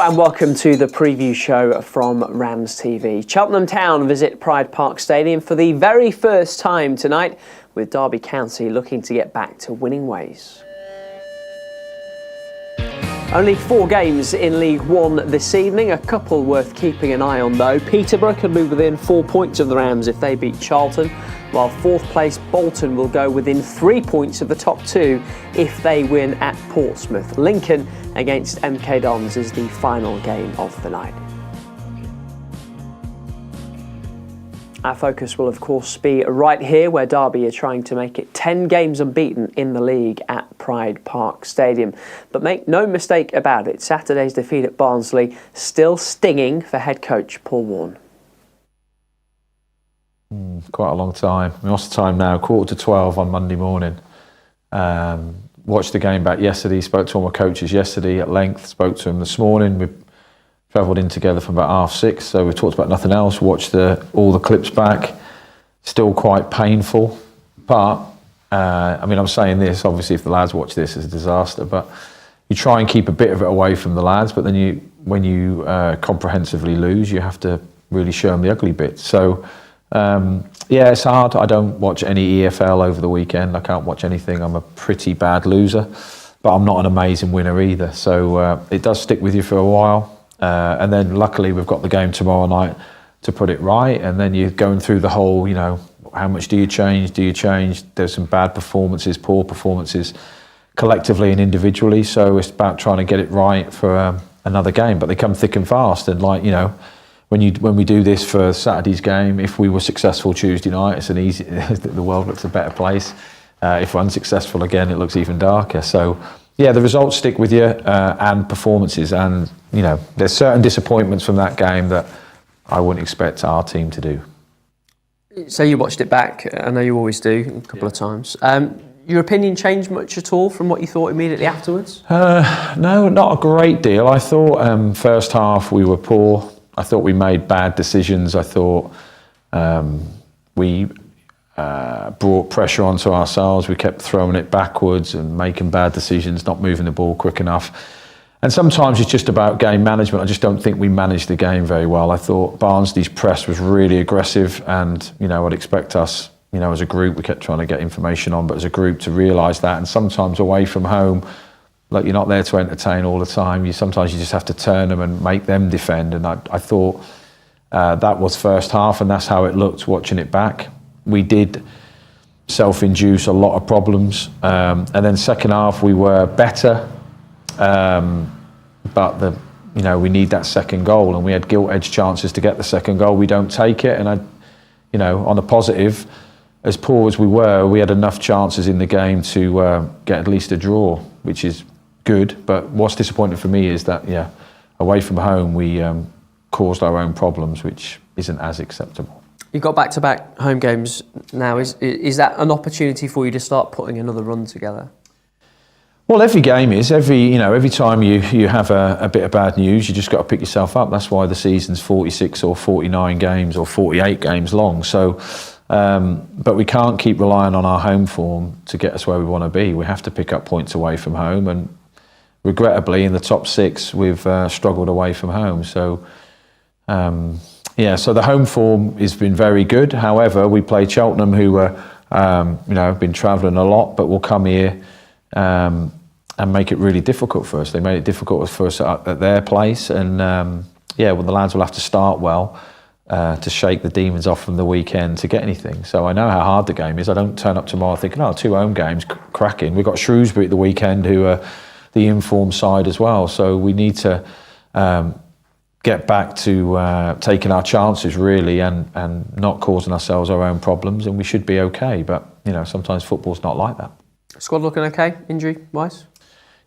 and welcome to the preview show from RamsTV. Cheltenham Town visit Pride Park Stadium for the very first time tonight, with Derby County looking to get back to winning ways. Only 4 games in League One this evening, a couple worth keeping an eye on though. Peterborough could move within 4 points of the Rams if they beat Charlton, while 4th place Bolton will go within 3 points of the top 2 if they win at Portsmouth. Lincoln against MK Dons is the final game of the night. Our focus will of course be right here, where Derby are trying to make it 10 games unbeaten in the league at Pride Park Stadium. But make no mistake about it, Saturday's defeat at Barnsley still stinging for head coach Paul Warne. Quite a long time. What's the time now? 11:45 on Monday morning. Watched the game back yesterday, spoke to all my coaches yesterday at length, spoke to them this morning. We travelled in together from about 6:30, so we talked about nothing else, watched all the clips back. Still quite painful, but I mean, I'm saying this, obviously if the lads watch this, it's a disaster, but you try and keep a bit of it away from the lads, but then when you comprehensively lose, you have to really show them the ugly bits. So yeah, it's hard. I don't watch any EFL over the weekend. I can't watch anything. I'm a pretty bad loser, but I'm not an amazing winner either. So it does stick with you for a while. And then luckily we've got the game tomorrow night to put it right. And then you're going through the whole, you know, how much do you change? Do you change? There's some bad performances, poor performances, collectively and individually. So it's about trying to get it right for another game. But they come thick and fast. And like, you know, when we do this for Saturday's game, if we were successful Tuesday night, it's an easy. The world looks a better place. If we're unsuccessful again, it looks even darker. So yeah, the results stick with you and performances, and you know, there's certain disappointments from that game that I wouldn't expect our team to do. So you watched it back. I know you always do, a couple of times. Your opinion changed much at all from what you thought immediately afterwards? No, not a great deal. I thought first half we were poor. I thought we made bad decisions. I thought we brought pressure onto ourselves. We kept throwing it backwards and making bad decisions, not moving the ball quick enough. And sometimes it's just about game management. I just don't think we managed the game very well. I thought Barnsley's press was really aggressive, and you know, I'd expect us, you know, as a group, we kept trying to get information on, but as a group to realise that. And sometimes away from home, like, you're not there to entertain all the time. Sometimes you just have to turn them and make them defend. And I thought that was first half, and that's how it looked watching it back. We did self-induce a lot of problems, and then second half we were better, but you know, we need that second goal, and we had gilt-edged chances to get the second goal. We don't take it, and you know, on a positive, as poor as we were, we had enough chances in the game to get at least a draw, which is good. But what's disappointing for me is that, yeah, away from home we caused our own problems, which isn't as acceptable. You've got back-to-back home games now. Is that an opportunity for you to start putting another run together? Well, every game is. Every time you have a bit of bad news, you just got to pick yourself up. That's why the season's 46 or 49 games or 48 games long. So, but we can't keep relying on our home form to get us where we want to be. We have to pick up points away from home, and regrettably, in the top 6, we've struggled away from home. So, yeah, so the home form has been very good. However, we play Cheltenham, who have been travelling a lot, but will come here and make it really difficult for us. They made it difficult for us at their place, and yeah, well, the lads will have to start well to shake the demons off from the weekend to get anything. So I know how hard the game is. I don't turn up tomorrow thinking, oh, 2 home games, cracking. We've got Shrewsbury at the weekend, who are the informed side as well. So we need to get back to taking our chances really, and not causing ourselves our own problems, and we should be okay. But you know, sometimes football's not like that. Squad looking okay, injury-wise?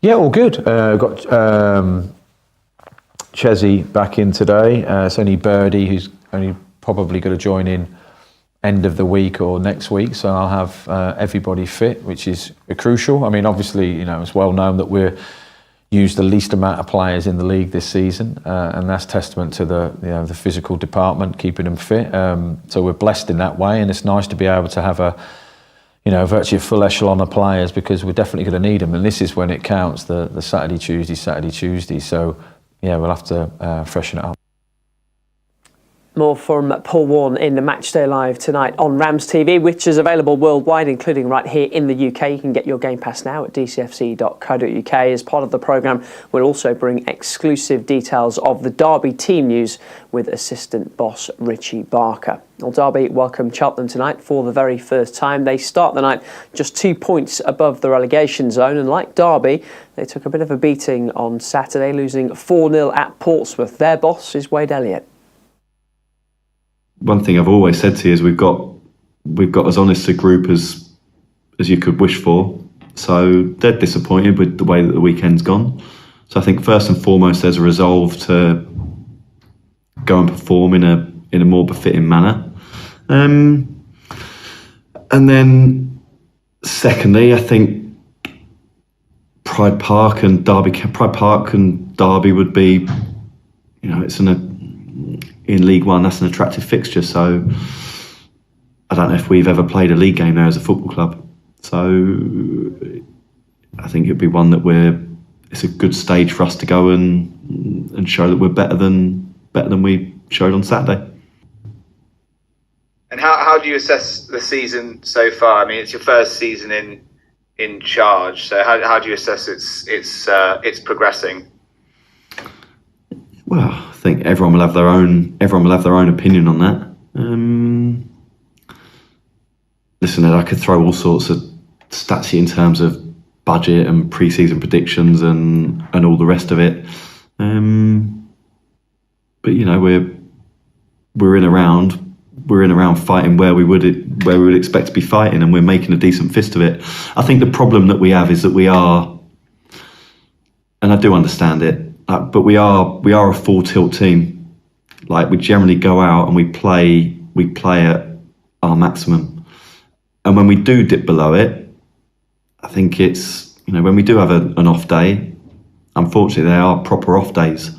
Yeah, all good. Got Chezzy back in today. It's only Birdie who's only probably going to join in end of the week or next week. So I'll have everybody fit, which is crucial. I mean, obviously, you know, it's well known that we're used the least amount of players in the league this season, and that's testament to the physical department keeping them fit. So we're blessed in that way, and it's nice to be able to have virtually a full echelon of players, because we're definitely going to need them, and this is when it counts, the Saturday, Tuesday. So yeah, we'll have to freshen it up. More from Paul Warne in the Matchday Live tonight on RamsTV, which is available worldwide, including right here in the UK. You can get your Game Pass now at dcfc.co.uk. As part of the programme, we'll also bring exclusive details of the Derby team news with assistant boss Richie Barker. Well, Derby welcome Cheltenham tonight for the very first time. They start the night just 2 points above the relegation zone, and like Derby, they took a bit of a beating on Saturday, losing 4-0 at Portsmouth. Their boss is Wade Elliott. One thing I've always said to you is we've got as honest a group as you could wish for. So they're disappointed with the way that the weekend's gone. So I think first and foremost there's a resolve to go and perform in a more befitting manner. And then secondly, I think Pride Park and Derby would be, it's in League One, that's an attractive fixture. So I don't know if we've ever played a league game there as a football club. So I think it'd be one that it's a good stage for us to go and show that we're better than we showed on Saturday. And how do you assess the season so far? I mean, it's your first season in charge. So how do you assess it's progressing? Well, I think everyone will have their own opinion on that. Listen, I could throw all sorts of stats in terms of budget and pre-season predictions and all the rest of it. But we're in around fighting where we would expect to be fighting, and we're making a decent fist of it. I think the problem that we have is that we are, and I do understand it, but we are a full tilt team. Like, we generally go out and we play at our maximum, and when we do dip below it, I think it's when we do have an off day. Unfortunately, they are proper off days,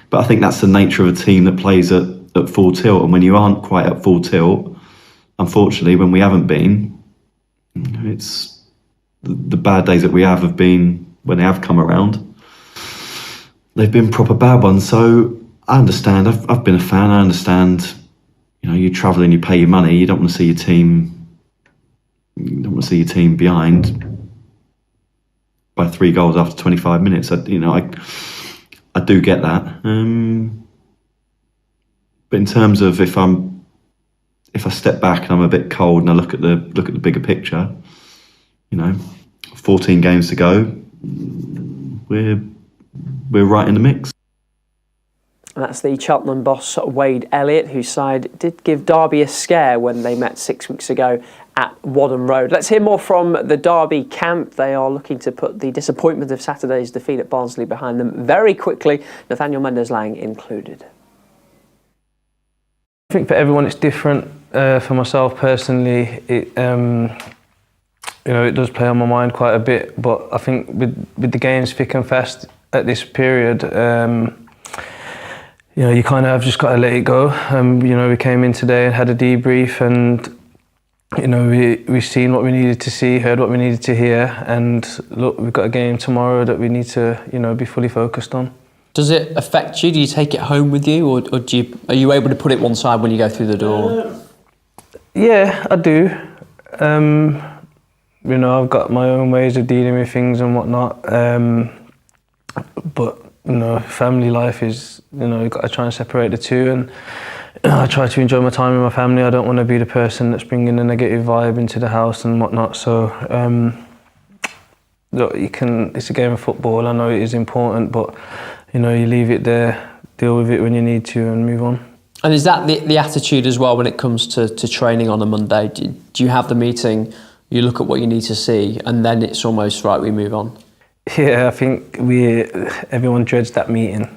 but I think that's the nature of a team that plays at full tilt. And when you aren't quite at full tilt, unfortunately, when we haven't been, it's the bad days that we have been when they have come around. They've been proper bad ones. So I understand. I've been a fan. I understand. You travel and you pay your money. You don't want to see your team. You don't want to see your team behind by 3 goals after 25 minutes. I do get that. But in terms of if I step back and I'm a bit cold and I look at the bigger picture, 14 games to go, we're right in the mix. And that's the Cheltenham boss, Wade Elliott, whose side did give Derby a scare when they met 6 weeks ago at Wadham Road. Let's hear more from the Derby camp. They are looking to put the disappointment of Saturday's defeat at Barnsley behind them very quickly, Nathaniel Mendes-Lang included. I think for everyone it's different. For myself personally, it does play on my mind quite a bit, but I think with the games thick and fast at this period, you kind of have just got to let it go. We came in today and had a debrief, and we've seen what we needed to see, heard what we needed to hear, and look, we've got a game tomorrow that we need to be fully focused on. Does it affect you? Do you take it home with you, or are you able to put it one side when you go through the door? Yeah, I do. I've got my own ways of dealing with things and whatnot. But family life is, you've got to try and separate the two, and I try to enjoy my time with my family. I don't want to be the person that's bringing a negative vibe into the house and whatnot. So, look, it's a game of football. I know it is important, but you leave it there, deal with it when you need to, and move on. And is that the attitude as well when it comes to training on a Monday? Do you have the meeting, you look at what you need to see, and then it's almost right, we move on? Yeah, I think everyone dreads that meeting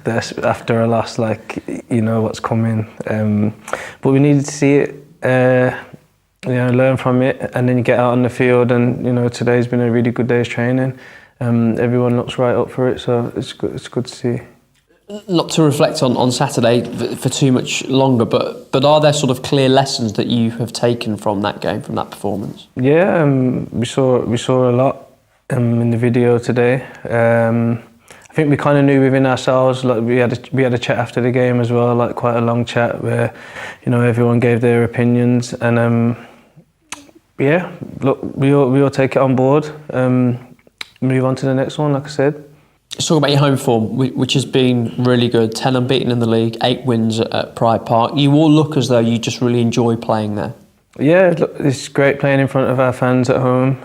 after a loss, what's coming. But we needed to see it, learn from it, and then you get out on the field, and today's been a really good day's training. Everyone looks right up for it, so it's good to see. Not to reflect on Saturday for too much longer, but are there sort of clear lessons that you have taken from that game, from that performance? Yeah, we saw a lot in the video today. I think we kind of knew within ourselves. Like we had a chat after the game as well, like quite a long chat where, you know, everyone gave their opinions, and yeah, look, we all take it on board. Move on to the next one, like I said. Let's talk about your home form, which has been really good. 10 unbeaten in the league, 8 wins at Pride Park. You all look as though you just really enjoy playing there. Yeah, look, it's great playing in front of our fans at home.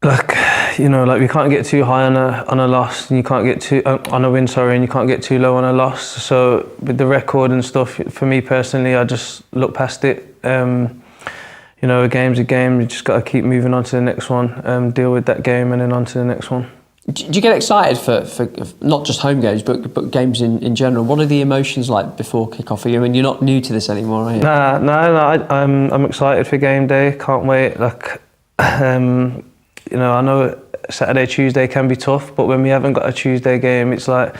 Like, you know, like we can't get too high on a loss, and you can't get too on a win, sorry, and you can't get too low on a loss. So with the record and stuff, for me personally, I just look past it. You know, a game's a game. You just got to keep moving on to the next one, deal with that game, and then on to the next one. Do you get excited for not just home games, but games in general? What are the emotions like before kick-off for you? I mean, you're not new to this anymore, are you? No. I'm excited for game day. Can't wait. Like, you know, I know Saturday, Tuesday can be tough, but when we haven't got a Tuesday game, it's like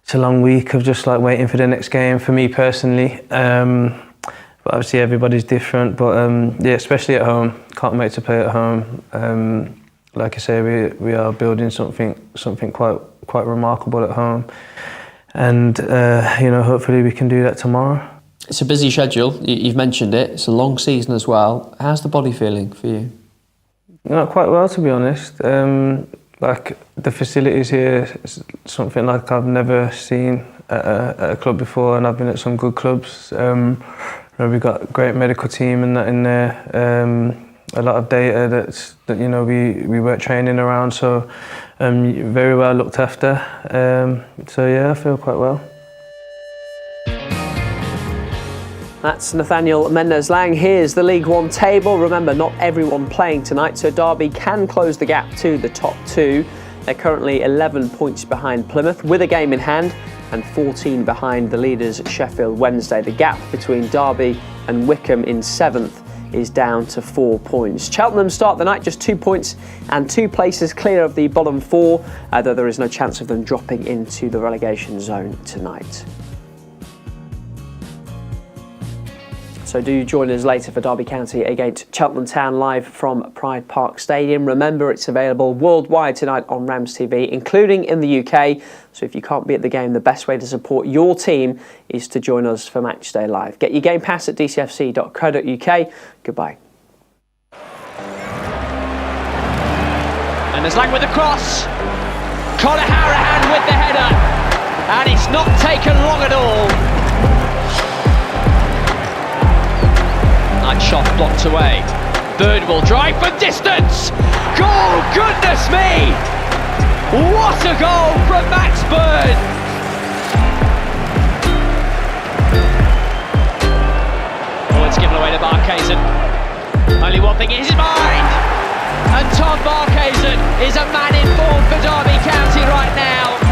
it's a long week of just like waiting for the next game. For me personally. But obviously everybody's different, but yeah, especially at home, can't wait to play at home. Like I say, we are building something quite remarkable at home, and you know, hopefully we can do that tomorrow. It's a busy schedule. You've mentioned it. It's a long season as well. How's the body feeling for you? Not quite well, to be honest. Like the facilities here is something like I've never seen at a club before, and I've been at some good clubs. We've got a great medical team and that in there. A lot of data that you know we work training around, so very well looked after. So yeah, I feel quite well. That's Nathaniel Mendes-Lang. Here's the League One table. Remember, not everyone playing tonight, so Derby can close the gap to the top 2. They're currently 11 points behind Plymouth with a game in hand, and 14 behind the leaders Sheffield Wednesday. The gap between Derby and Wycombe in 7th is down to 4 points. Cheltenham start the night just 2 points and 2 places clear of the bottom 4, though there is no chance of them dropping into the relegation zone tonight. So do join us later for Derby County against Cheltenham Town live from Pride Park Stadium. Remember, it's available worldwide tonight on RamsTV, including in the UK. So if you can't be at the game, the best way to support your team is to join us for Matchday Live. Get your game pass at dcfc.co.uk. Goodbye. And there's Lang with the cross. Conor Harahan with the header. And it's not taken long at all. Nice shot blocked away. Bird will drive from distance. Goal, goodness me! What a goal from Max Bird! Oh, it's given away to Barkhuizen. Only one thing in his mind. And Tom Barkhuizen is a man in form for Derby County right now.